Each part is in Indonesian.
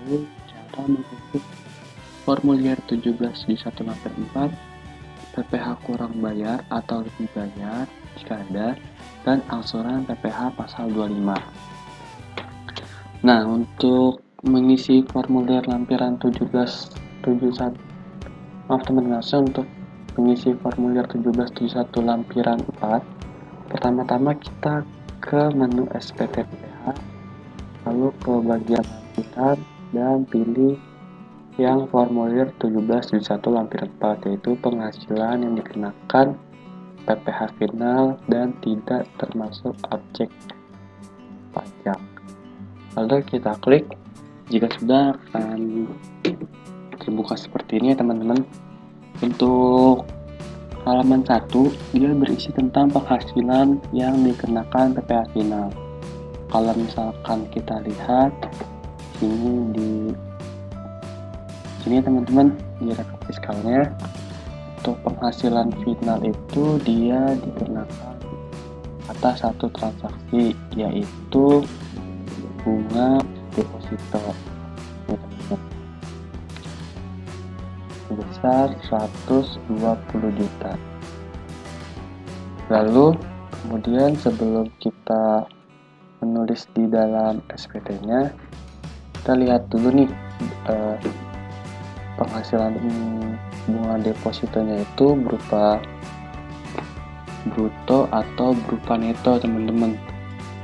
tahu cara mengisi formulir 1771 lampiran 4, PPh kurang bayar atau lebih bayar jika ada, dan angsuran PPh pasal 25. Nah, untuk mengisi formulir lampiran 1771, maaf teman-teman, untuk mengisi formulir 1771 lampiran 4, pertama-tama kita ke menu SPT PPh, lalu ke bagian lampiran dan pilih yang formulir 1771 lampiran 4, yaitu penghasilan yang dikenakan PPh final dan tidak termasuk objek pajak. Lalu kita klik. Jika sudah, akan terbuka seperti ini ya teman-teman. Untuk halaman 1, dia berisi tentang penghasilan yang dikenakan PPh final. Kalau misalkan kita lihat di sini teman-teman, di rekap fiskalnya, untuk penghasilan final itu dia dikenakan atas satu transaksi, yaitu bunga deposito sebesar 120 juta. Lalu kemudian sebelum kita menulis di dalam SPT-nya, kita lihat dulu nih penghasilan bunga depositonya itu berupa bruto atau berupa neto teman-teman.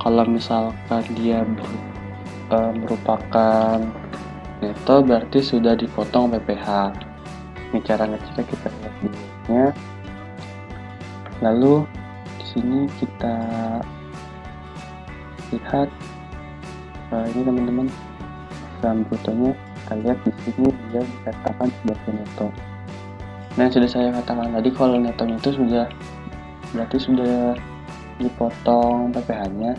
Kalau misalkan dia merupakan neto, berarti sudah dipotong PPh. Ini cara ngeceknya, kita lihat dulunya. Lalu di sini kita lihat ini teman-teman, saham brutonya, kita lihat di sini dia dikatakan sebagai neto. Nah, sudah saya katakan tadi, kalau netonya itu berarti sudah dipotong PPh-nya.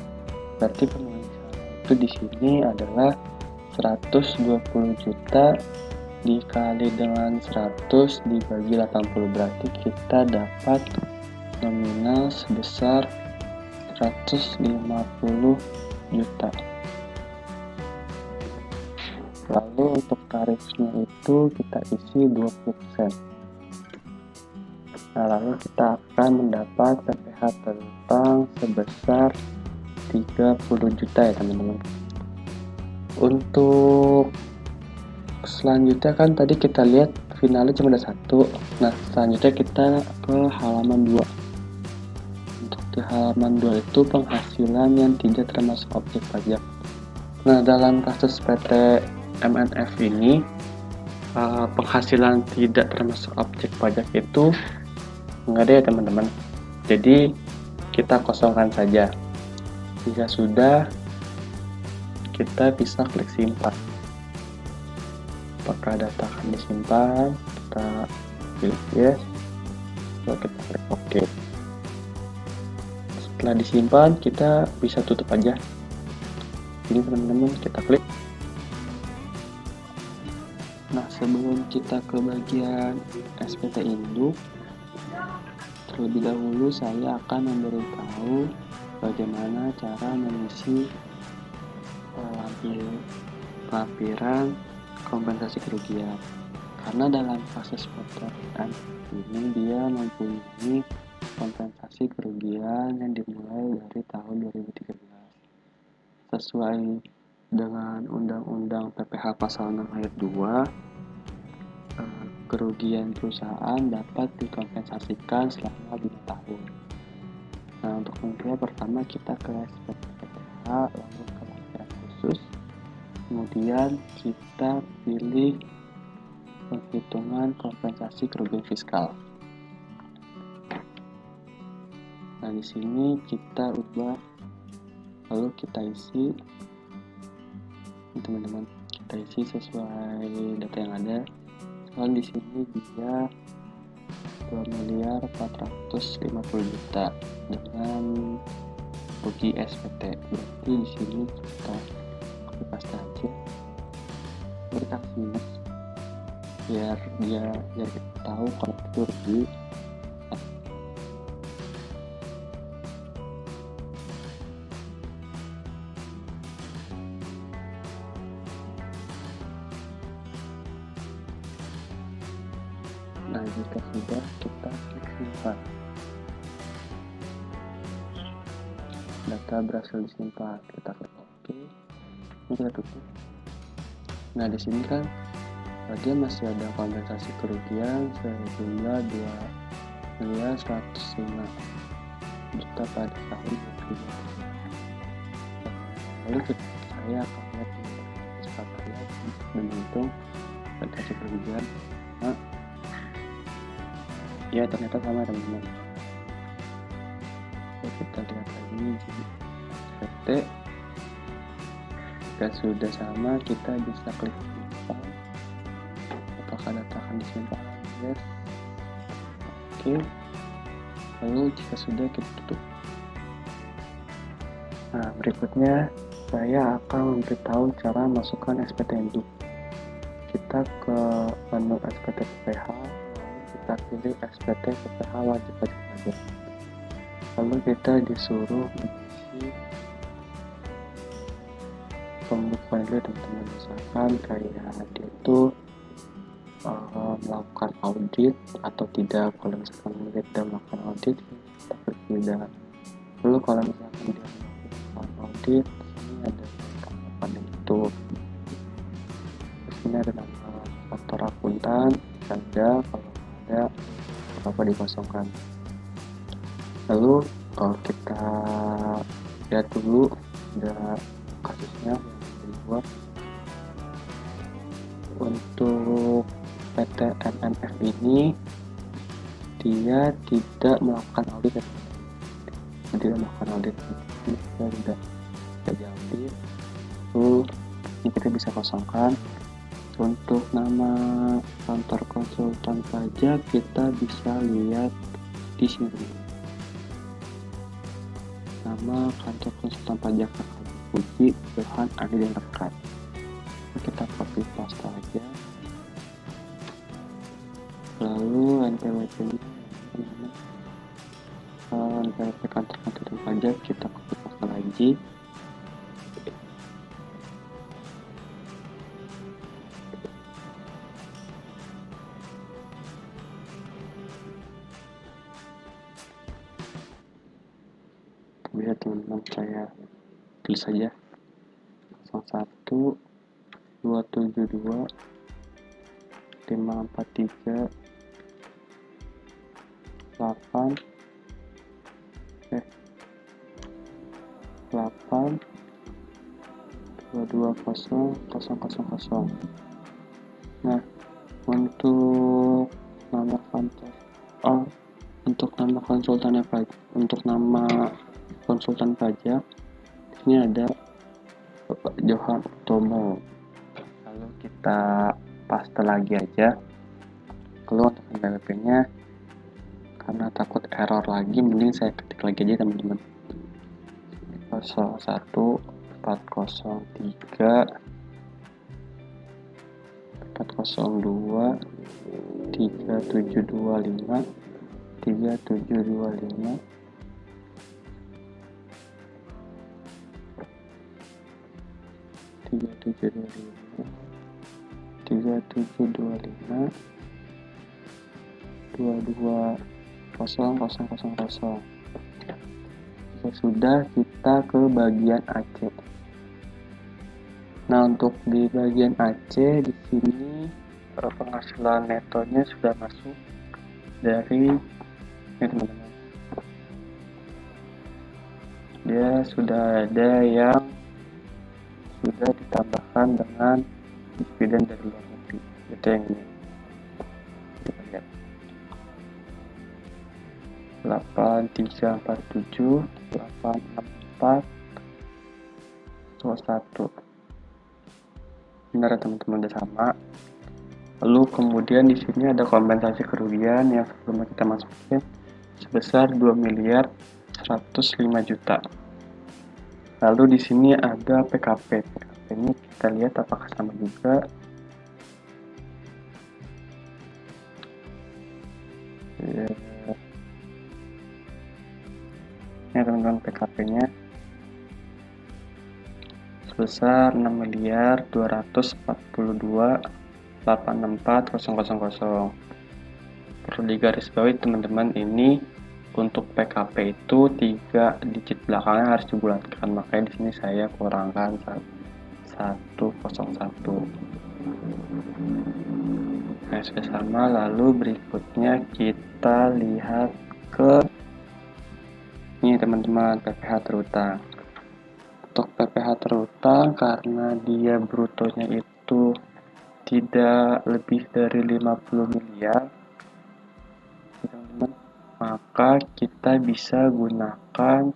Berarti penulisan itu di sini adalah 120 juta dikali dengan 100 dibagi 80, berarti kita dapat nominal sebesar 150 juta. Lalu untuk tarifnya itu kita isi 20%. Nah, lalu kita akan mendapat PPh tentang sebesar 30 juta ya teman-teman. Untuk selanjutnya kan tadi kita lihat finalnya cuma ada satu. Nah, selanjutnya kita ke halaman 2. Untuk di halaman 2 itu penghasilan yang tidak termasuk objek pajak. Nah, dalam kasus PT MNF ini, penghasilan tidak termasuk objek pajak itu nggak ada ya teman-teman. Jadi kita kosongkan saja. Jika sudah, kita bisa klik simpan. Apakah data akan disimpan? Kita pilih yes, lalu kita klik OK. Setelah disimpan, kita bisa tutup aja. Ini teman-teman, kita klik. Nah, sebelum kita ke bagian SPT Induk, terlebih dahulu saya akan memberitahu bagaimana cara mengisi lampiran kompensasi kerugian. Karena dalam kasus PTN ini dia mempunyai kompensasi kerugian yang dimulai dari tahun 2013. Sesuai dengan Undang-Undang PPh pasal 6 ayat 2, kerugian perusahaan dapat dikompensasikan selama 2 tahun. Nah, untuk memulai, pertama kita ke SPT PPh, lalu ke lampiran khusus, kemudian kita pilih penghitungan kompensasi kerugian fiskal. Nah, di sini kita ubah, lalu kita isi, teman-teman, kita isi sesuai data yang ada. Lalu di sini dia 2.450 juta dengan rugi SPT. Berarti di sini kita paste aja, kita minus biar kita tahu kalau itu rugi. Nah, jika sudah, kita klik simpan. Data berhasil disimpan. Kita klik OK. Ini kita tutup. Nah, di sini kan dia masih ada kompensasi kerugian sejumlah 2.105.000.000 pada tahun 2020. Lalu saya akan lihat kesempatannya menghitung kompensasi kerugian. Nah, ya ternyata sama teman-teman. Kita lihat lagi PT. Jika sudah sama, kita bisa klik simpan. Apakah data akan disimpan? Yes. Oke. Lalu jika sudah, kita tutup. Nah, berikutnya saya akan memberitahu cara masukkan SPT induk. Kita ke menu SPT PPH, lalu kita pilih SPT PPH wajib pajak. Lalu kita disuruh mengisi pembukuan dulu teman-teman. Misalkan kayak dia itu melakukan audit atau tidak. Kalau misalkan dia tidak melakukan audit, kita klik tidak. Lalu kalau misalkan dia melakukan audit, ini ada tanggapan itu. Terus ini ada nama faktor akuntan, ada kalau ada apa dikosongkan. Lalu kita lihat dulu ada kasusnya yang dibuat untuk PT MMF ini. Dia tidak melakukan audit, ini kita tidak diaudit. Lalu ini kita bisa kosongkan. Untuk nama kantor konsultan pajak kita bisa lihat di sini. Nama kantor konsultan pajak Puji Johan Adi dan rekan. Kita copy paste aja. Lalu NPWP NPWP kantor konsultan pajak kita copy paste lagi. Biar teman-teman saya tulis saja 01 272 543 8 220 000. Nah, untuk nama kantor untuk nama konsultannya pajak, untuk nama konsultan pajak ini ada Bapak Johan Utomo. Lalu kita paste lagi aja. Lalu untuk NPWP nya karena takut error lagi, mending saya ketik lagi aja teman-teman. 01 403 402 3725 3725 3725 2200000. Sudah, kita ke bagian AC. Nah, untuk di bagian AC di sini penghasilan netonya sudah masuk dari ini teman-teman. Dia sudah ada yang sudah ditambahkan dengan dividen dari luar negeri. Itu yang ini. Kita lihat. 8347 864 21. Benar ya teman-teman, udah sama. Lalu kemudian di sini ada kompensasi kerugian yang sebelumnya kita masukin sebesar 2.105.000.000. Lalu di sini ada PKP. PKP ini kita lihat apakah sama juga. Ini teman-teman, PKP-nya sebesar 6.242.864.000. perlu digarisbawahi teman-teman, ini untuk PKP itu 3 digit belakangnya harus dibulatkan, makanya di sini saya kurangkan 101. Nah, sudah sama. Lalu berikutnya kita lihat ke ini teman-teman, PPh terutang. Untuk PPh terutang karena dia brutonya itu tidak lebih dari 50 miliar, teman-teman, maka kita bisa gunakan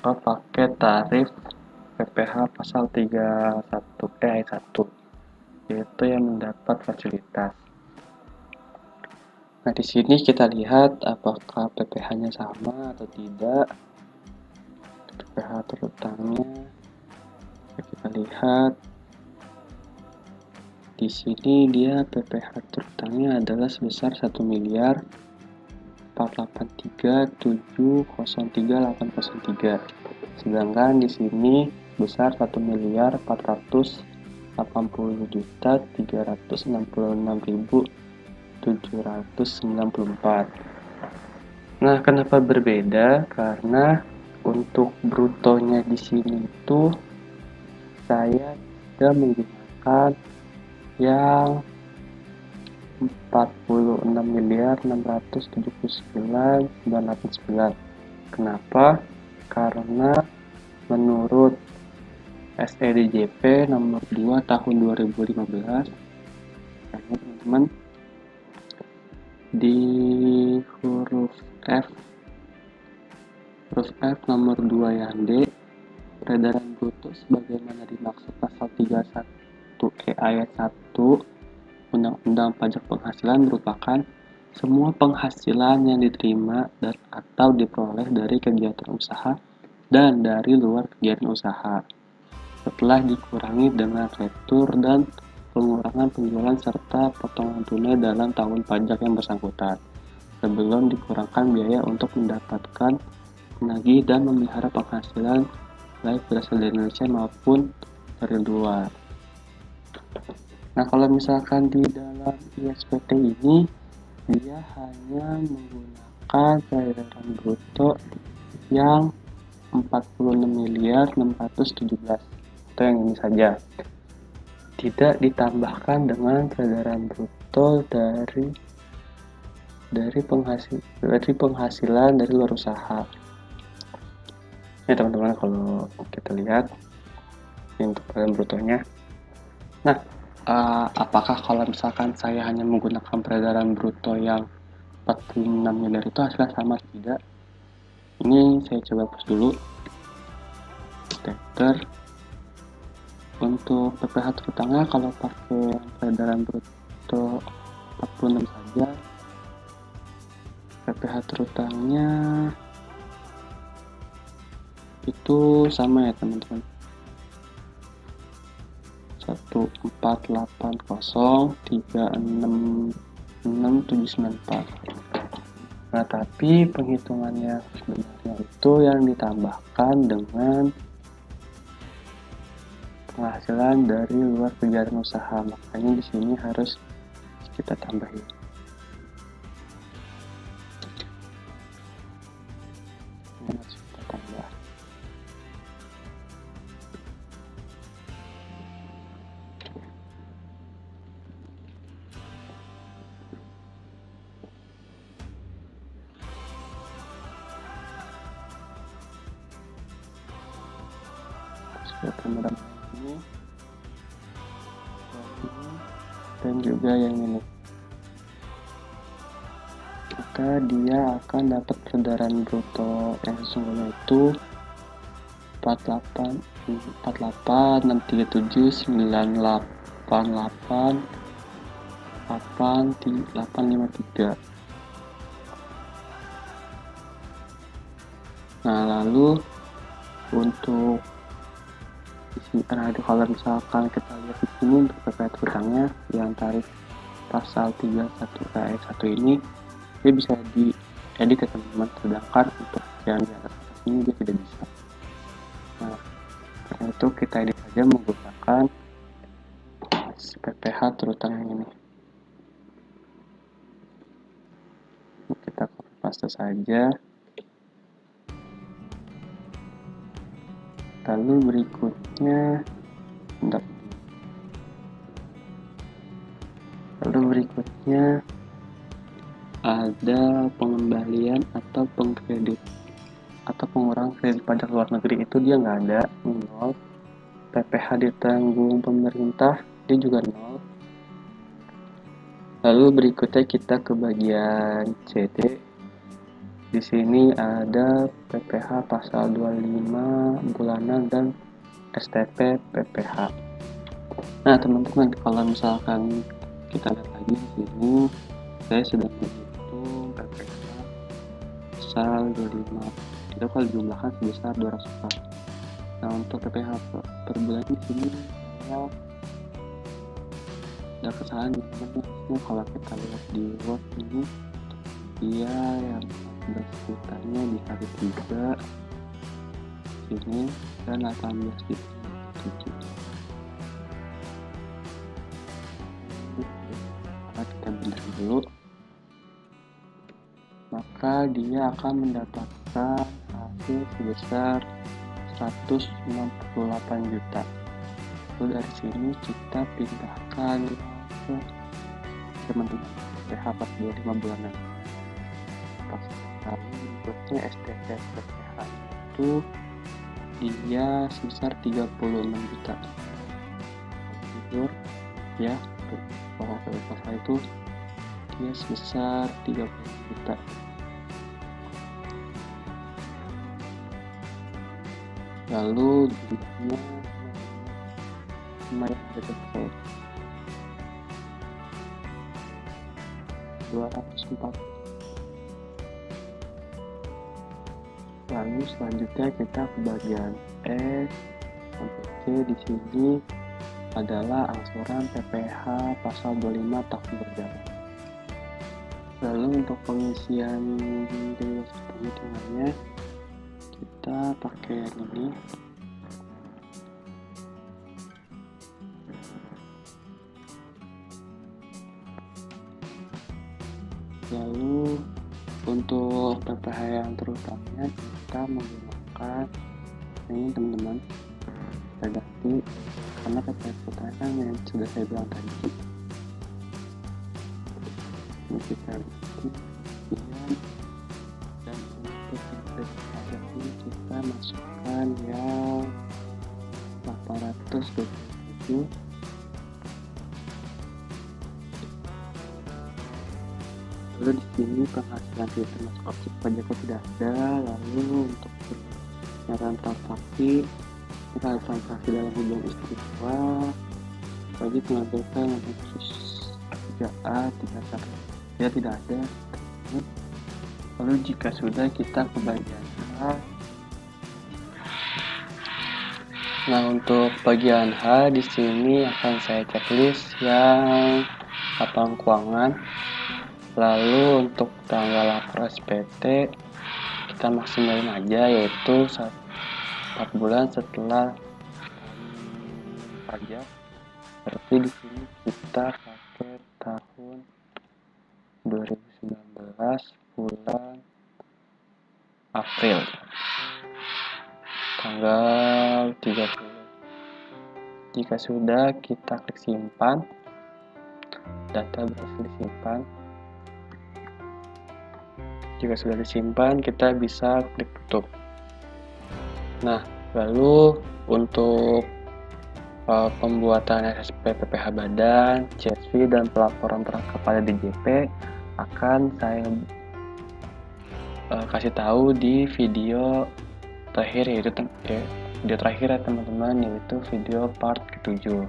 pakai tarif PPh pasal 31 ayat 1, yaitu yang mendapat fasilitas. Nah, di sini kita lihat apakah PPh-nya sama atau tidak. PPh terutangnya kita lihat di sini, dia PPh terutangnya adalah sebesar 1.483.703.803, sedangkan di sini besar 1.480.366.794. Nah, kenapa berbeda? Karena untuk brutonya di sini itu saya tidak menggunakan yang 46.679.989. Kenapa? Karena menurut SEDJP nomor 2 tahun 2015, teman-teman, di huruf F nomor 2 yang D, peredaran bruto sebagaimana dimaksud pasal 31E ayat 1 Undang-Undang Pajak Penghasilan merupakan semua penghasilan yang diterima dan atau diperoleh dari kegiatan usaha dan dari luar kegiatan usaha, setelah dikurangi dengan retur dan pengurangan penjualan serta potongan tunai dalam tahun pajak yang bersangkutan, sebelum dikurangkan biaya untuk mendapatkan, menagih, dan memelihara penghasilan baik berasal dari Indonesia maupun dari luar. Nah, kalau misalkan di dalam ISPT ini, dia hanya menggunakan peredaran bruto yang 46.617, atau yang ini saja. Tidak ditambahkan dengan peredaran bruto dari penghasilan dari luar usaha. Ya teman-teman, kalau kita lihat ini untuk peredaran brutonya. Nah, apakah kalau misalkan saya hanya menggunakan peredaran bruto yang 46 miliar itu hasilnya sama? Tidak. Ini saya coba hapus dulu. Enter. Untuk PPh terutangnya kalau pakai peredaran bruto 46 saja, PPh terutangnya itu sama ya teman-teman, 1.480.366.794. Nah, tapi penghitungannya sebenarnya itu yang ditambahkan dengan penghasilan dari luar kegiatan usaha, makanya di sini harus kita tambahin. Ini harus kita tambah. Kita tambah ini dan juga yang ini, maka dia akan dapat peredaran bruto yang sesungguhnya itu 48.637.988.853. Nah, lalu untuk kalau misalkan kita lihat di sini untuk PPh terutangnya yang tarif pasal 31 ayat 1 ini, dia bisa diedit ya teman-teman, sedangkan untuk yang di atas ini dia tidak bisa. Nah, karena itu kita edit saja menggunakan PPh terutang yang ini. Kita copy paste saja. Lalu berikutnya ada pengembalian atau pengkredit atau pengurangan kredit pajak luar negeri, itu dia nggak ada, 0. PPh ditanggung pemerintah, dia juga 0. Lalu berikutnya kita ke bagian CD. Di sini ada PPh pasal 25 bulanan dan STP PPh. Nah, teman-teman, kalau misalkan kita lihat lagi di sini, saya sudah menghitung PPh pasal 25. Itu kalau dijumlahkan sebesar 200. Nah, untuk PPh per bulan di sini ada kesalahan di mana kalau kita lihat di Word ini, dia yang 14 jutanya dikali 3 sini dan 18 juta 7. Kita benar dulu, maka dia akan mendapatkan hasil sebesar 168 juta. Lalu dari sini kita pindahkan ke teman-teman PPh 45 bulanan. Berikutnya STP PPh itu dia sebesar 36 juta. Jujur ya, pasal itu dia sebesar 30 juta. Lalu jumlahnya lumayan dekat ke 240. Lalu selanjutnya kita ke bagian E sampai C. Di sini adalah angsuran PPh pasal 25 tahun berjalan. Lalu untuk pengisian hitungannya kita pakai ini. Lalu untuk PPh yang terutamanya kita menggunakan ini, teman-teman, kita ganti karena PPh terutamanya yang sudah saya bilang tadi. Ini kita ganti dan untuk investasi pajak ini kita masukkan yang 827. Lalu di sini penghasilan tidak termasuk objek pajak tidak ada. Lalu untuk penyataan transaksi dalam hubungan istri dua wajib mengajukan khusus 3A 3 ya, tidak ada. Lalu jika sudah, kita ke bagian H. Nah, untuk bagian H di sini akan saya checklist yang laporan keuangan. Lalu untuk tanggal lapor SPT kita maksimalin aja, yaitu 4 bulan setelah pajak. Berarti di sini kita pakai tahun 2019 bulan April tanggal 30. Jika sudah, kita klik simpan. Data berhasil disimpan. Jika sudah disimpan, kita bisa klik tutup. Nah, lalu untuk pembuatan SSP PPh badan, CSV, dan pelaporan perangkat pada DJP akan saya kasih tahu di video terakhir, yaitu video terakhir ya teman-teman, yaitu video part ke-7.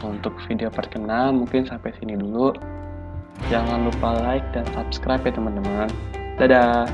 Untuk video part ke-6 mungkin sampai sini dulu. Jangan lupa like dan subscribe ya teman-teman. Dadah.